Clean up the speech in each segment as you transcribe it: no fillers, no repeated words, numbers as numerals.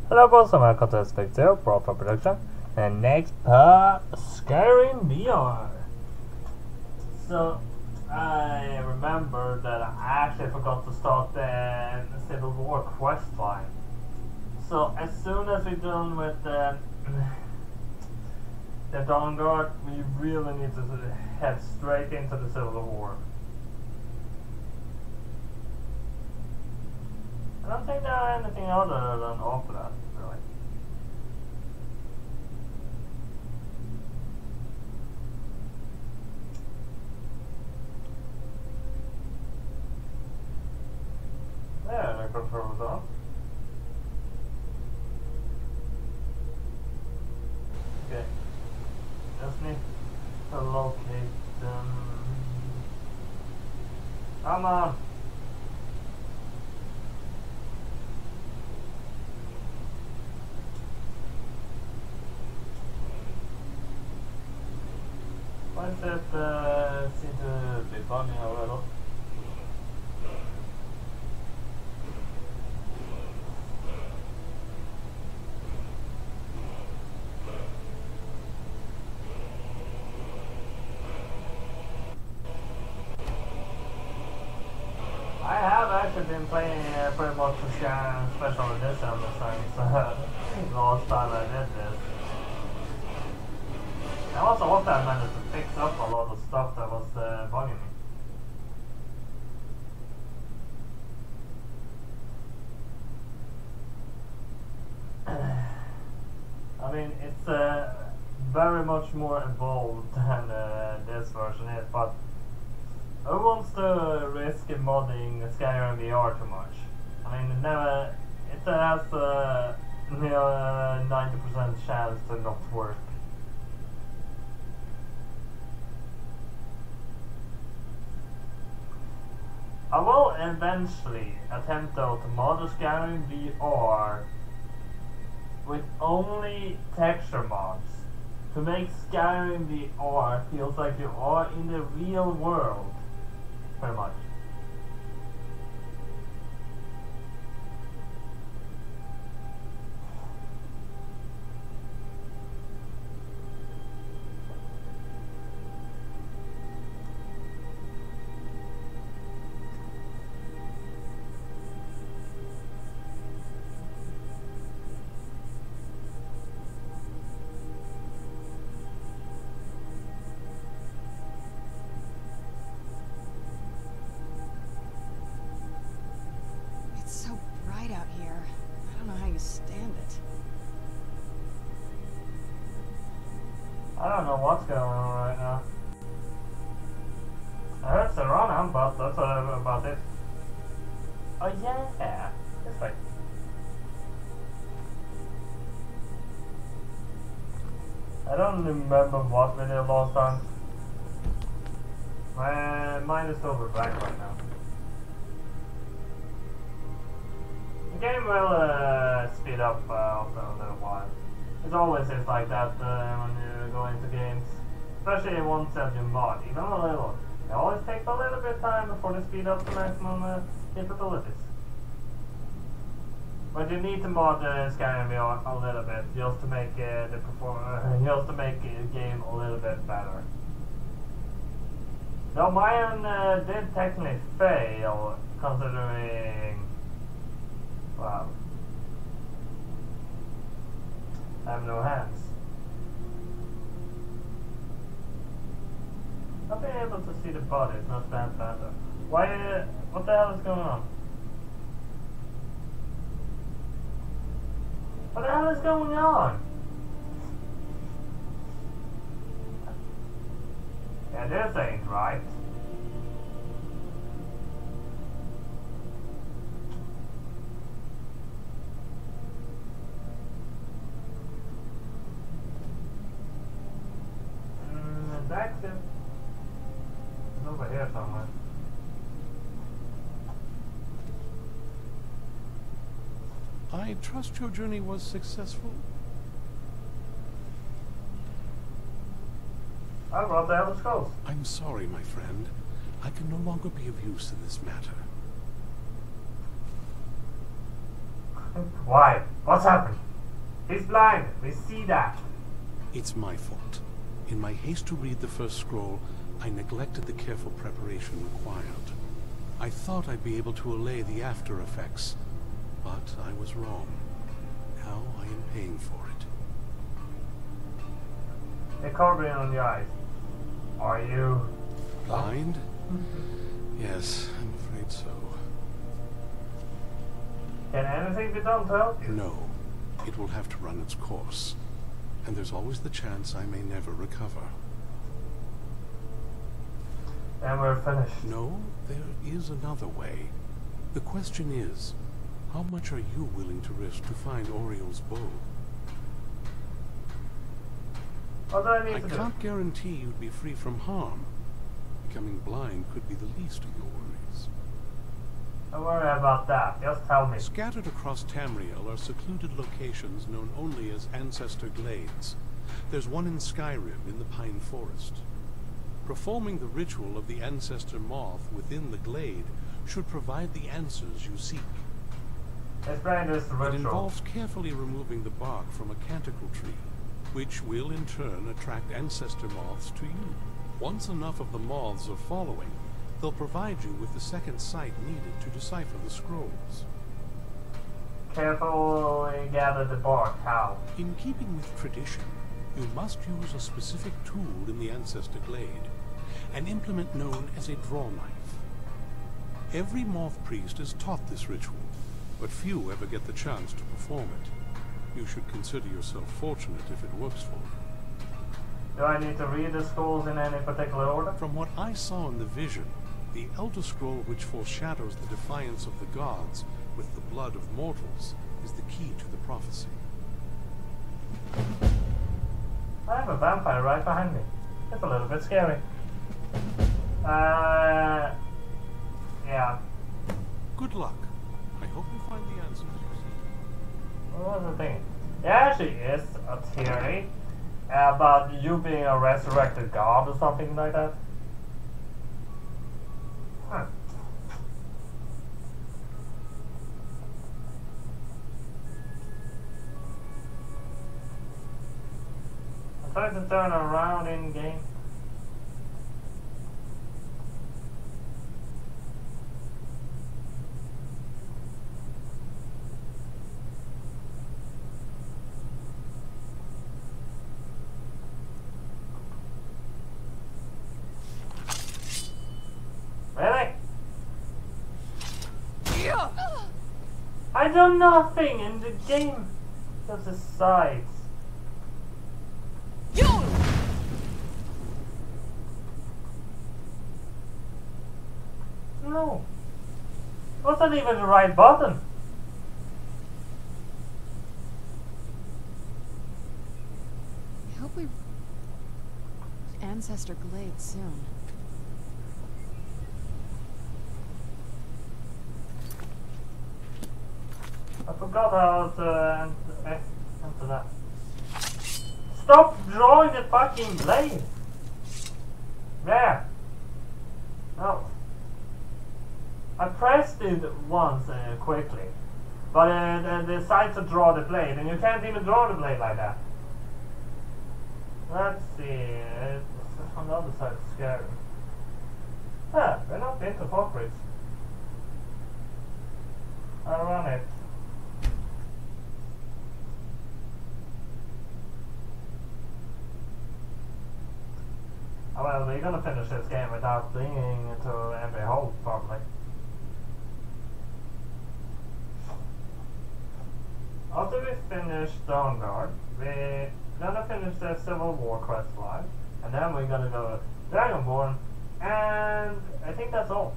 Hello, boss. I'm welcome to Spectre BroFive production, and next part Skyrim VR. So I remember that I actually forgot to start the Civil War quest line. So as soon as we're done with the Dawn Guard, we really need to head straight into the Civil War. I don't think there are anything other than offer that, really. There, the controls on. Okay. Just need to locate them. Come on! Why is it seem to be bugging a little? I have actually been playing pretty much the Skyrim Special Edition since last time I did this. I also hope that I managed to fix up a lot of stuff that was bugging me. I mean, it's very much more involved than this version is, but who wants to risk modding Skyrim VR too much? I mean, it has 90% chance to not work. I will eventually attempt though to mod Skyrim VR with only texture mods to make Skyrim VR feels like you are in the real world, pretty much. I don't know what's going on right now. I heard Serrano, but that's about it. Oh yeah, it's like. I don't remember what we did last time. My mind is over black right now. The game will speed up after a little while. It always is like that when you go into games, especially once that you mod, even a little. It always takes a little bit of time before they speed up to maximum capabilities. But you need to mod Skyrim a little bit just to make just to make the game a little bit better. Now mine did technically fail, considering, well, I have no hands. Not being able to see the body is not that bad though. Why? What the hell is going on? What the hell is going on? Yeah, this ain't right. That's it. It's over here somewhere. I trust your journey was successful. I brought the Elder Scrolls. I'm sorry, my friend. I can no longer be of use in this matter. Why? What's happened? He's blind. We see that. It's my fault. In my haste to read the first scroll, I neglected the careful preparation required. I thought I'd be able to allay the after effects, but I was wrong. Now I am paying for it. A covering on your eyes. Are you Blind? Yes, I'm afraid so. Can anything be done to help you? No. It will have to run its course. And there's always the chance I may never recover. And we're finished. No, there is another way. The question is, how much are you willing to risk to find Oriel's bow? What do I need I to do? can't guarantee you'd be free from harm. Becoming blind could be the least of your worries. Don't worry about that. Just tell me. Scattered across Tamriel are secluded locations known only as Ancestor Glades. There's one in Skyrim in the Pine Forest. Performing the ritual of the Ancestor Moth within the glade should provide the answers you seek. Explain this It ritual. involves carefully removing the bark from a canticle tree, which will in turn attract ancestor moths to you. Once enough of the moths are following, they'll provide you with the second sight needed to decipher the scrolls. Carefully gather the bark. How? In keeping with tradition, you must use a specific tool in the Ancestor Glade, an implement known as a draw knife. Every moth priest is taught this ritual, but few ever get the chance to perform it. You should consider yourself fortunate if it works for you. Do I need to read the scrolls in any particular order? From what I saw in the vision, the Elder Scroll which foreshadows the defiance of the gods with the blood of mortals is the key to the prophecy. I have a vampire right behind me. It's a little bit scary. Yeah. Good luck. I hope you find the answers you seek. What was the thing? There actually is a theory about you being a resurrected god or something like that. Huh. I'm trying to turn around in game. Really? I do nothing in the game. Just the sides. No. Wasn't even the right button. I hope we Ancestor Glade soon. I forgot how to enter that. Stop drawing the fucking blade! There! No. I pressed it once quickly, but it decides to draw the blade, and you can't even draw the blade like that. Let's see, it's on the other side of Skyrim. Ah, we're not into Forkbridge. I'll run it. Oh, well, we're gonna finish this game without being to every hole, probably. After we finish Dawnguard, we're gonna finish the Civil War quest line, and then we're gonna go Dragonborn, and I think that's all.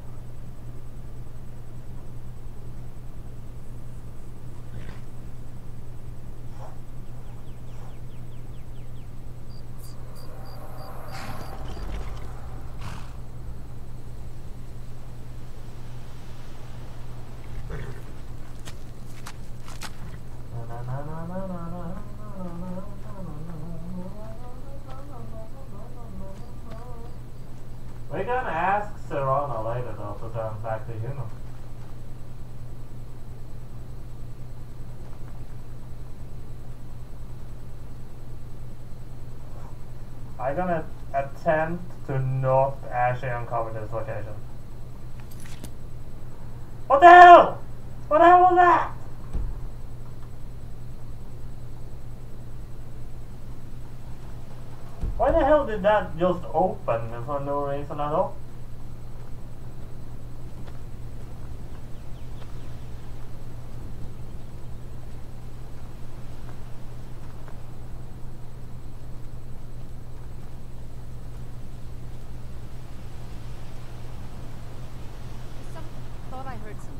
We're gonna ask Serana later though to turn back to human. I'm gonna attempt to not actually uncover this location. What the hell? What the hell was that? Why the hell did that just open for no reason at all? Thought I heard something.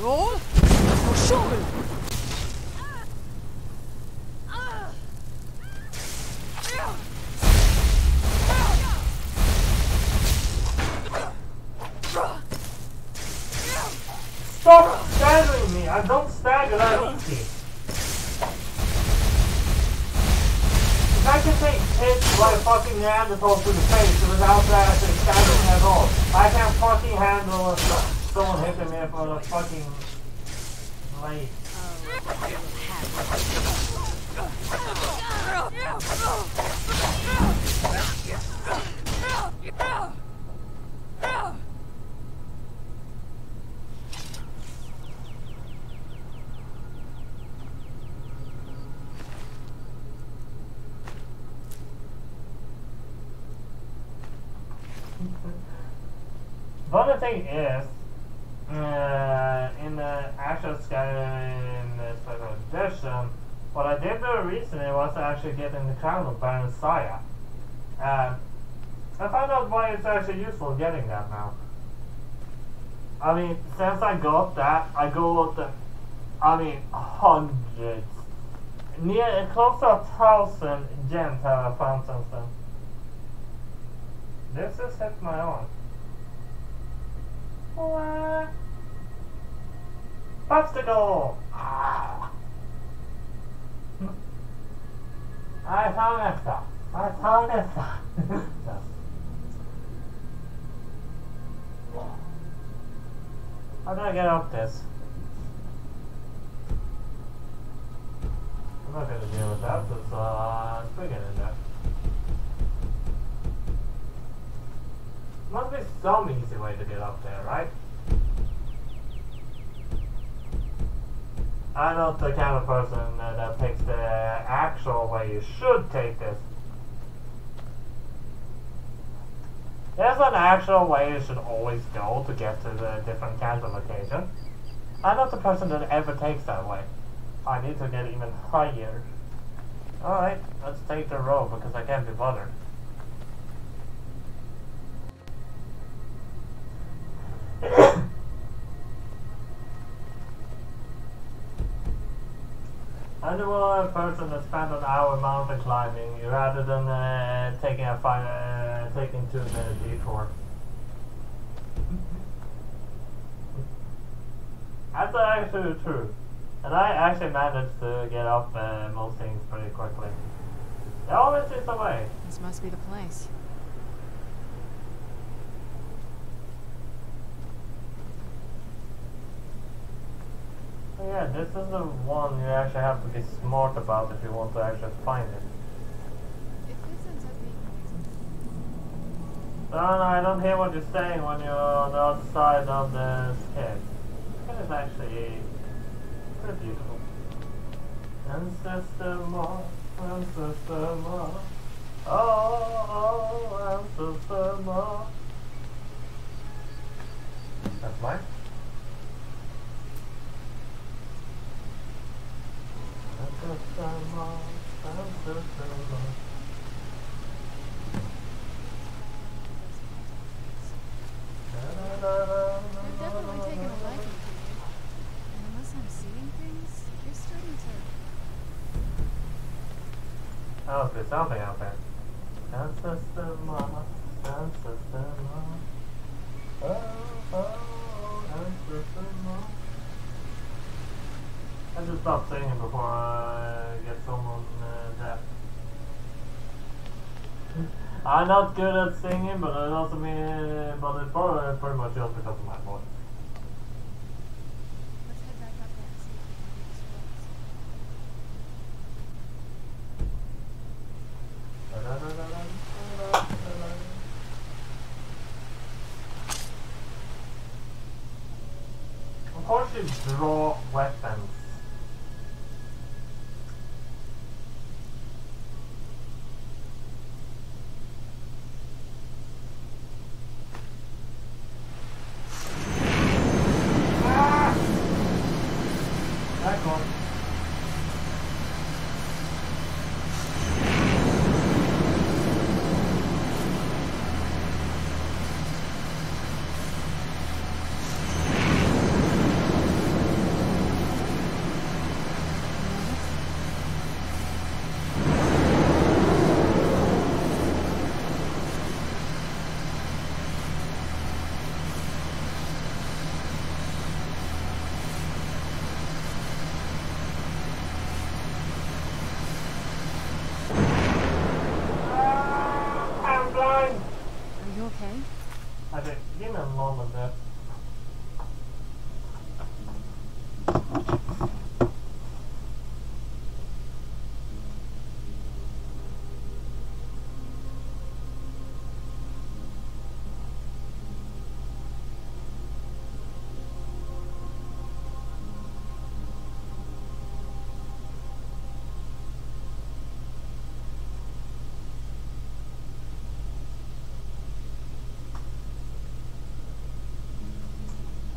Roll? For sure! Stop staggering me! I don't stagger that easy. If I can take hits like fucking Neanderthal to the face without actually staggering at all, I can fucking handle someone hitting me for the fucking blade. Funny thing is, in the actual Skyrim special edition, what I did do recently was actually getting the crown of Baron Saya. I found out why it's actually useful getting that now. I mean, since I got that, I got, hundreds. Close to 1,000 gems have I found since then. This just hit my arm. Popsicle! I found it. I found it. How do I get up this? I'm not gonna deal with that, it's bigger than that. Must be some easy way to get up there, right? I'm not the kind of person that picks the actual way you should take this. There's an actual way you should always go to get to the different kinds of locations. I'm not the person that ever takes that way. I need to get even higher. Alright, let's take the road because I can't be bothered. I'm the one person that spent an hour mountain climbing rather than taking a 2-minute detour. That's actually true. And I actually managed to get up most things pretty quickly. There always is a way. This must be the place. Yeah, this is the one you actually have to be smart about if you want to actually find it. If this ends up being No, I don't hear what you're saying when you're on the other side of the cave. It's actually pretty beautiful. Ancestor Moss, Ancestor Moss. Oh, Ancestor Moss. That's mine. Ancestor Moss, Ancestor Moss. They've definitely taken a liking to you. And unless I'm seeing things, you're starting to... Oh, there's something out there. Ancestor Moss, Ancestor Moss. Oh, Ancestor Moss. I just stopped singing before I get someone deaf. I'm not good at singing, but it also means, but it's probably pretty much just because of my voice. Let's head back up there and see if we can do this course you draw weapons. Ah! That's one. Are you okay? Okay, give me a moment there.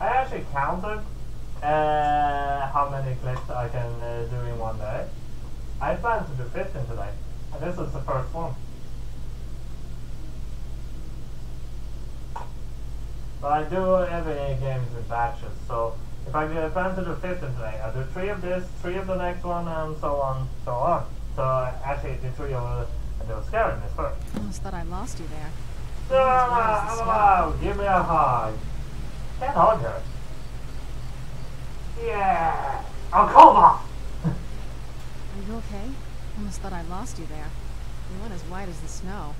I actually counted how many clicks I can do in one day. I plan to do 15 today, and this is the first one. But I do every games in batches, so if I plan to do 15 today, I do 3 of this, 3 of the next one, and so on, so on. So actually, the 3 of the Skyrim is first. Almost thought I lost you there. Give me a hug. Can't hug her. Yeah. Oh, come on. Are you okay? Almost thought I lost you there. You went as white as the snow.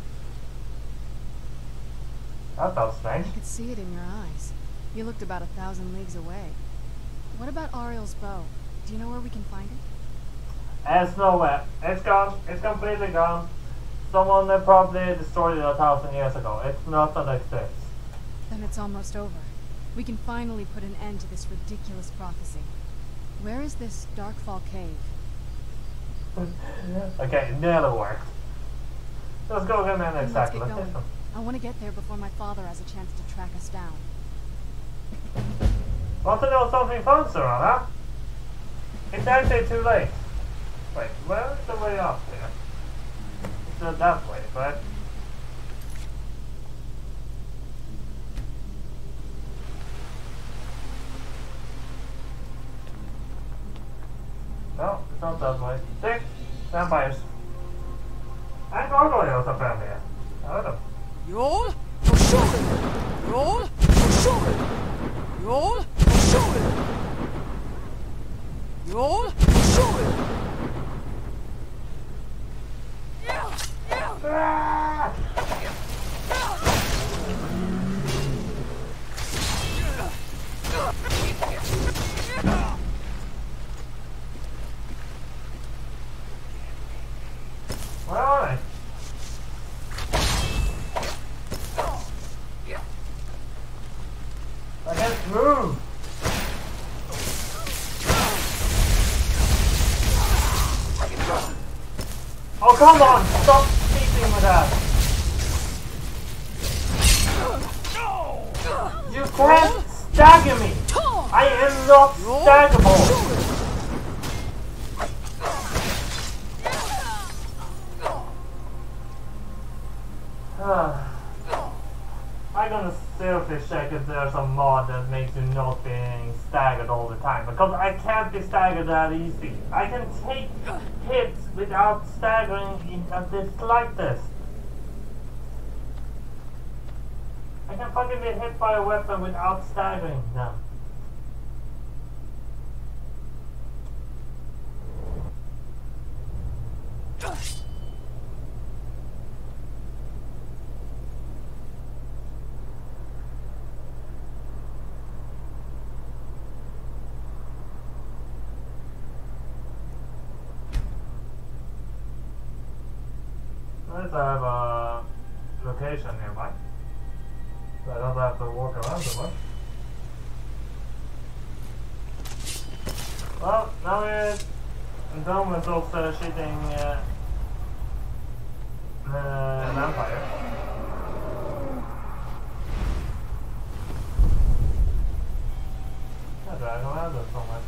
That felt strange. I could see it in your eyes. You looked about 1,000 leagues away. What about Ariel's bow? Do you know where we can find it? It's nowhere. It's gone. It's completely gone. Someone probably destroyed it 1,000 years ago. It's not that exists. Then it's almost over. We can finally put an end to this ridiculous prophecy. Where is this Darkfall cave? Okay, it nearly worked. Let's go get an exact Let's get location. going. I want to get there before my father has a chance to track us down. Want to know something fun, Sir, huh? It's actually too late. Wait, where is the way up here? It's that way, right? No, it's not that way. See? Vampires. And gargoyles apparently. I heard them. Roll for shoulder. Roll for shoulder. Roll for shoulder. Roll for shoulder. Ah! Where are they? I can't move. Oh, come on! Stop cheating with that! You can't stagger me! I am not staggerable! I'm gonna seriously check if there's a mod that makes you not being staggered all the time, because I can't be staggered that easy. I can take hits without staggering in the slightest. I can fucking be hit by a weapon without staggering them. Let's have a location nearby. So I don't have to walk around too much. Well, now we're done with those shooting vampire. I drag around it so much.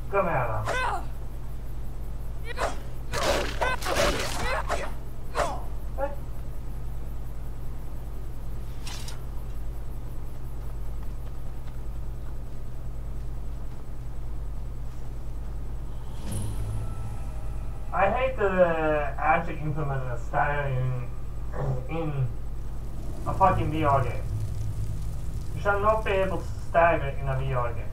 Come here now. Hey. I hate to actually implement a Skyrim in a fucking VR game. You shall not be able to stagger in a VR game.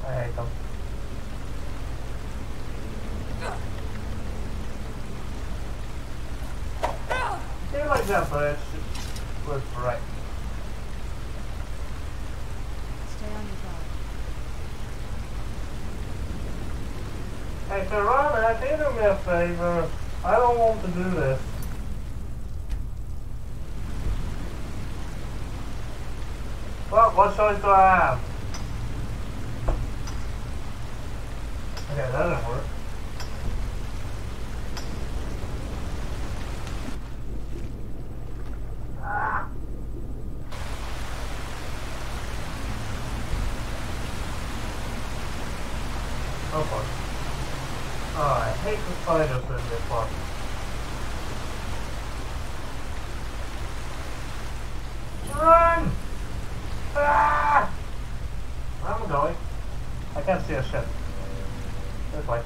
I hate them. I feel like that bridge was right. Stay on your guard. Hey, Piranha, can you do me a favor? I don't want to do this. Well, what choice do I have? Okay, that didn't work. Ah. Oh fuck. Oh, I hate the spiders in this part. Run! Ah! Where am I going? I can't see a shit. This way.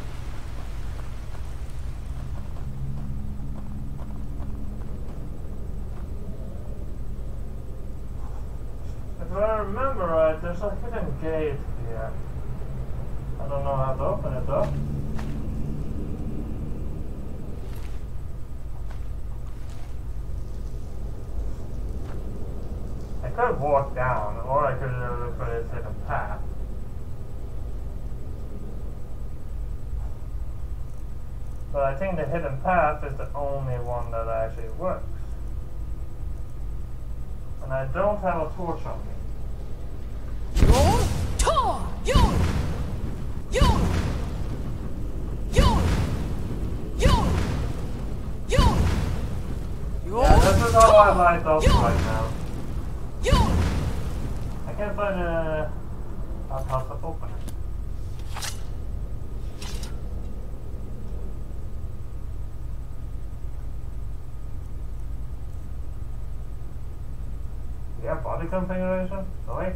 If I remember right, there's a hidden gate here. I don't know how to open it though. I could walk down, or I could look for this hidden path. But I think the hidden path is the only one that actually works. And I don't have a torch on me. Roll, tar, yon, yon, yon, yon, yon. Yeah, this is how I light up right now. Yon. I can't find how to open it. Yeah, body configuration? Oh wait.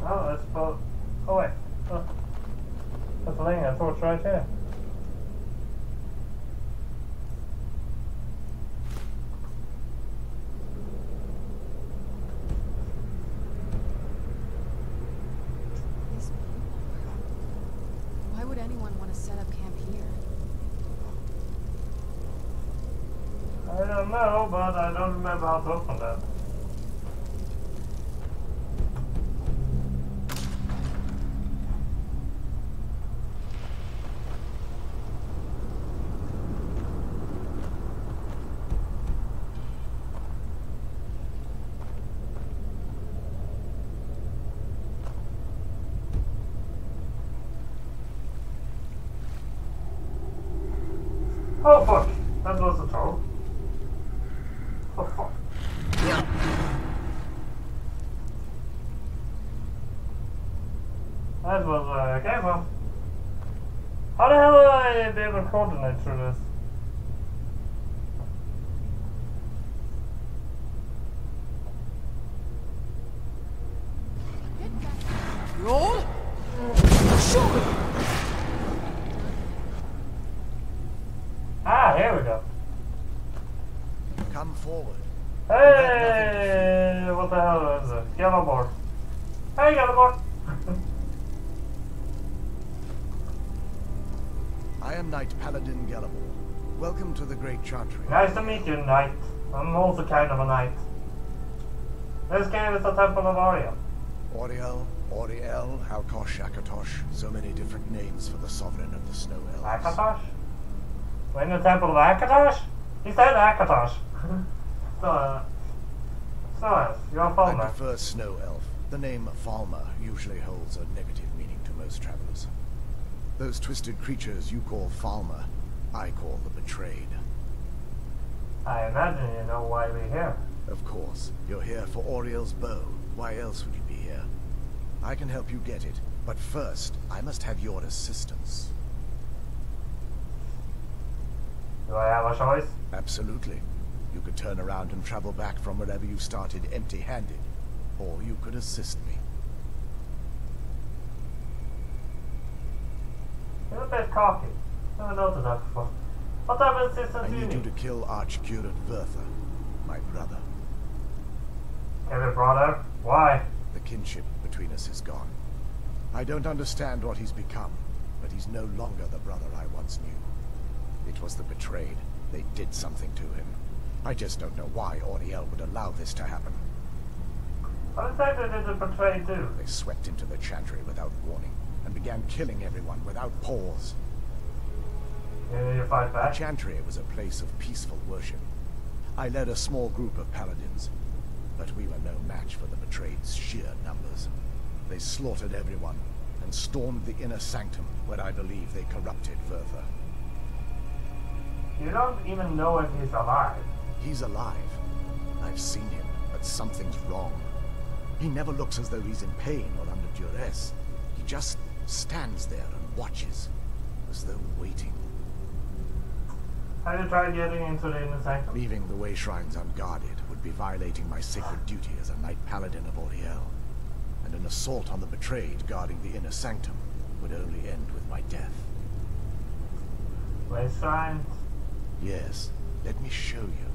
Oh, that's about... Oh wait. Oh. That's laying a torch right here. These people. Why would anyone want to set up camp here? I don't know, but I don't remember how to open that. Oh fuck! That was a troll. Oh fuck. That was okay, well. How the hell will I be able to coordinate through this? Roll, Surely! Ah, here we go. Come forward. Hey, what the hell is it? Yellow board. Hey, yellow board. I am Knight Paladin Gellamor. Welcome to the Great Chantry. Nice to meet you, knight. I'm also kind of a knight. This game is the Temple of Oriel. Oriel, Oriel, Halkosh, Akatosh. So many different names for the sovereign of the Snow Elves. Akatosh? We're in the Temple of Akatosh? He said Akatosh. So, you're a I Falmer. prefer Snow Elf. The name Falmer usually holds a negative meaning to most travelers. Those twisted creatures you call Falmer, I call the Betrayed. I imagine you know why we're here. Of course, you're here for Oriel's bow. Why else would you be here? I can help you get it, but first, I must have your assistance. Do I have a choice? Absolutely. You could turn around and travel back from wherever you started empty-handed, or you could assist me. You're a bit cocky. Never noticed that before. What type of assistance I do you need you need? to kill Archcurate Vertha, my brother. Every brother? Why? The kinship between us is gone. I don't understand what he's become, but he's no longer the brother I once knew. It was the Betrayed. They did something to him. I just don't know why Oriel would allow this to happen. What exactly did the Betrayed do? They swept into the Chantry without warning, and began killing everyone without pause. You fight The back? Chantry was a place of peaceful worship. I led a small group of paladins, but we were no match for the Betrayed's sheer numbers. They slaughtered everyone, and stormed the inner sanctum, where I believe they corrupted Vertha. You don't even know if he's alive. He's alive. I've seen him, but something's wrong. He never looks as though he's in pain or under duress. He just stands there and watches, as though waiting. Have you tried getting into the inner sanctum? Leaving the way shrines unguarded would be violating my sacred duty as a Knight Paladin of Oriel. And an assault on the Betrayed guarding the inner sanctum would only end with my death. Waste shrines? Yes, let me show you.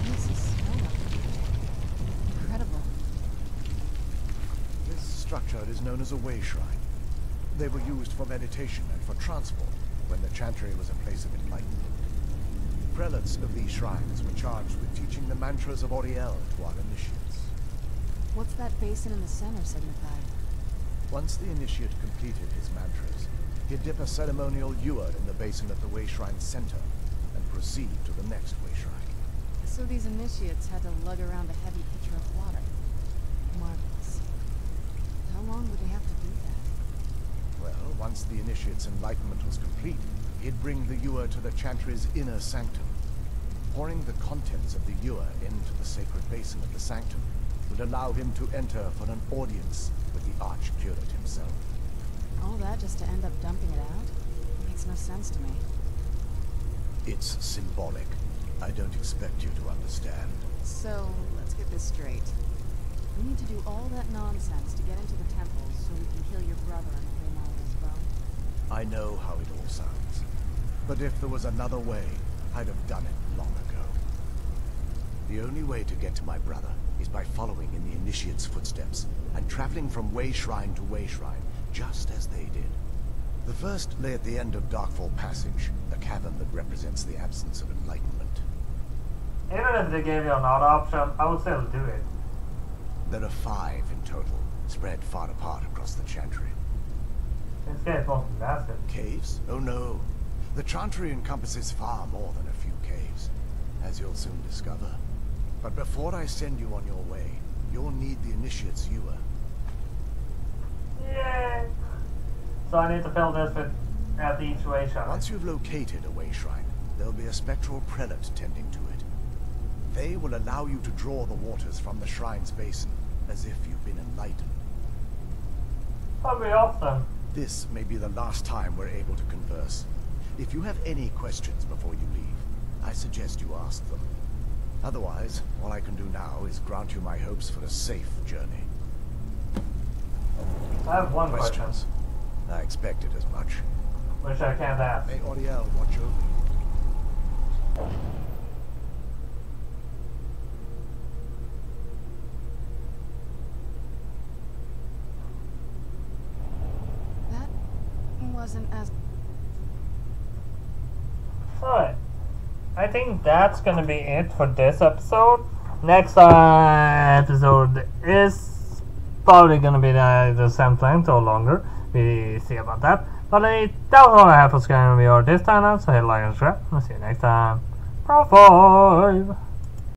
This is snow up here. Incredible. This structure is known as a way shrine. They were used for meditation and for transport when the Chantry was a place of enlightenment. Prelates of these shrines were charged with teaching the mantras of Oriel to our initiates. What's that basin in the center signify? Once the initiate completed his mantras, he'd dip a ceremonial ewer in the basin at the way shrine's center and proceed to the next way shrine. So these initiates had to lug around a heavy pitcher of water. Marvelous. How long would they have to do that? Well, once the initiate's enlightenment was complete, he'd bring the ewer to the Chantry's inner sanctum. Pouring the contents of the ewer into the sacred basin of the sanctum would allow him to enter for an audience with the Archcurate himself. All that just to end up dumping it out? Makes no sense to me. It's symbolic. I don't expect you to understand. So, let's get this straight. We need to do all that nonsense to get into the temples so we can kill your brother and claim all his bow. I know how it all sounds. But if there was another way, I'd have done it long ago. The only way to get to my brother is by following in the initiate's footsteps and traveling from way shrine to way shrine, just as they did. The first lay at the end of Darkfall Passage, a cavern that represents the absence of enlightenment. Even if they gave you another option, I would still do it. There are 5 in total, spread far apart across the Chantry. This game won't be massive. Caves? Oh no. The Chantry encompasses far more than a few caves, as you'll soon discover. But before I send you on your way, you'll need the initiate's ewer. Yay! So I need to fill this with at each way shrine. Once you've located a way shrine, there'll be a spectral prelate tending to it. They will allow you to draw the waters from the shrine's basin as if you've been enlightened. Probably often. This may be the last time we're able to converse. If you have any questions before you leave, I suggest you ask them. Otherwise, all I can do now is grant you my hopes for a safe journey. I have one question, Questions? I expected as much. which I can't ask. May Auriel watch over you. That wasn't as... Alright. I think that's gonna be it for this episode. Next episode is probably gonna be the same length or longer. We see about that. But that was all I have for Skyrim VR this time, so hit like and subscribe. I'll see you next time. BroFive!